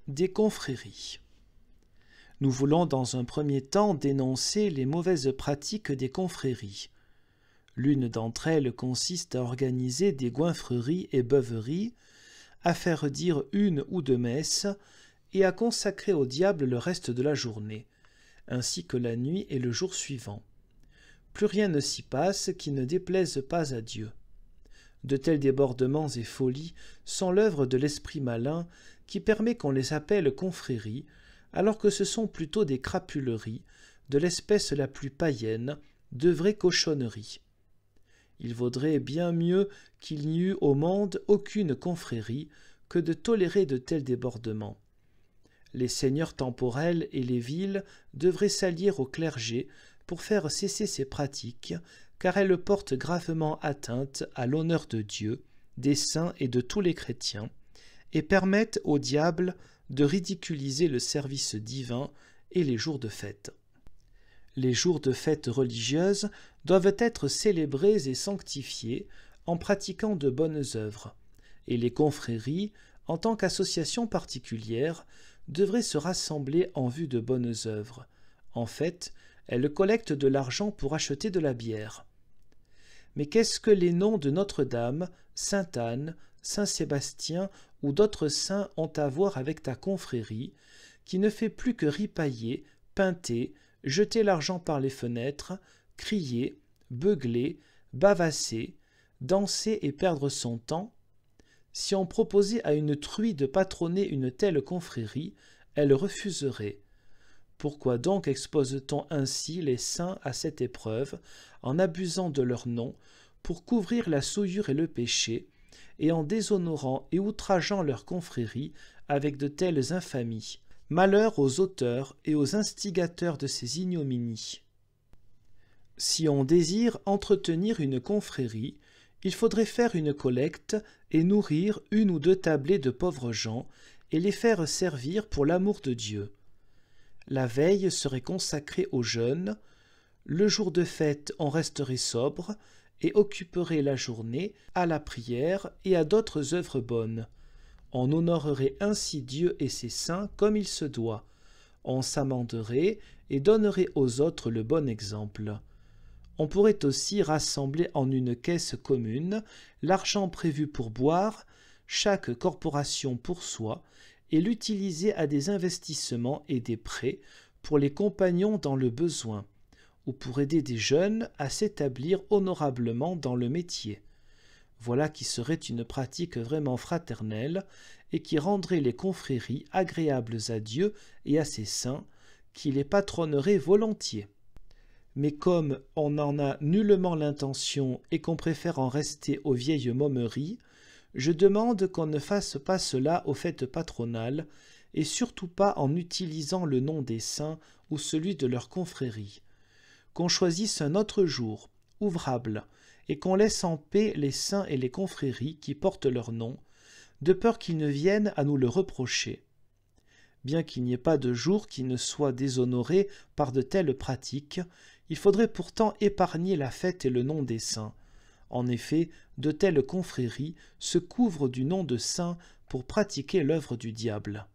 des confréries. Nous voulons dans un premier temps dénoncer les mauvaises pratiques des confréries. L'une d'entre elles consiste à organiser des goinfreries et beuveries, à faire dire une ou deux messes et à consacrer au diable le reste de la journée, ainsi que la nuit et le jour suivant. Plus rien ne s'y passe qui ne déplaise pas à Dieu. De tels débordements et folies sont l'œuvre de l'esprit malin qui permet qu'on les appelle confréries, alors que ce sont plutôt des crapuleries, de l'espèce la plus païenne, de vraies cochonneries. Il vaudrait bien mieux qu'il n'y eût au monde aucune confrérie que de tolérer de tels débordements. Les seigneurs temporels et les villes devraient s'allier au clergé pour faire cesser ces pratiques, car elles portent gravement atteinte à l'honneur de Dieu, des saints et de tous les chrétiens, et permettent au diable de ridiculiser le service divin et les jours de fête. Les jours de fête religieuses doivent être célébrés et sanctifiés en pratiquant de bonnes œuvres, et les confréries, en tant qu'associations particulières, devraient se rassembler en vue de bonnes œuvres. En fait, elles collectent de l'argent pour acheter de la bière. Mais qu'est-ce que les noms de Notre-Dame, Sainte-Anne, Saint-Sébastien ou d'autres saints ont à voir avec ta confrérie, qui ne fait plus que ripailler, pinter, jeter l'argent par les fenêtres, crier, beugler, bavasser, danser et perdre son temps? Si on proposait à une truie de patronner une telle confrérie, elle refuserait. Pourquoi donc expose-t-on ainsi les saints à cette épreuve, en abusant de leur nom, pour couvrir la souillure et le péché, et en déshonorant et outrageant leur confrérie avec de telles infamies? Malheur aux auteurs et aux instigateurs de ces ignominies. Si on désire entretenir une confrérie, il faudrait faire une collecte et nourrir une ou deux tablées de pauvres gens et les faire servir pour l'amour de Dieu. La veille serait consacrée au jeûne, le jour de fête on resterait sobre et occuperait la journée à la prière et à d'autres œuvres bonnes. On honorerait ainsi Dieu et ses saints comme il se doit. On s'amenderait et donnerait aux autres le bon exemple. On pourrait aussi rassembler en une caisse commune l'argent prévu pour boire, chaque corporation pour soi, et l'utiliser à des investissements et des prêts pour les compagnons dans le besoin, ou pour aider des jeunes à s'établir honorablement dans le métier. Voilà qui serait une pratique vraiment fraternelle et qui rendrait les confréries agréables à Dieu et à ses saints, qui les patronneraient volontiers. Mais comme on n'en a nullement l'intention et qu'on préfère en rester aux vieilles momeries, je demande qu'on ne fasse pas cela aux fêtes patronales, et surtout pas en utilisant le nom des saints ou celui de leur confrérie. Qu'on choisisse un autre jour, ouvrable, et qu'on laisse en paix les saints et les confréries qui portent leur nom, de peur qu'ils ne viennent à nous le reprocher. Bien qu'il n'y ait pas de jour qui ne soit déshonoré par de telles pratiques, il faudrait pourtant épargner la fête et le nom des saints. En effet, de telles confréries se couvrent du nom de saints pour pratiquer l'œuvre du diable.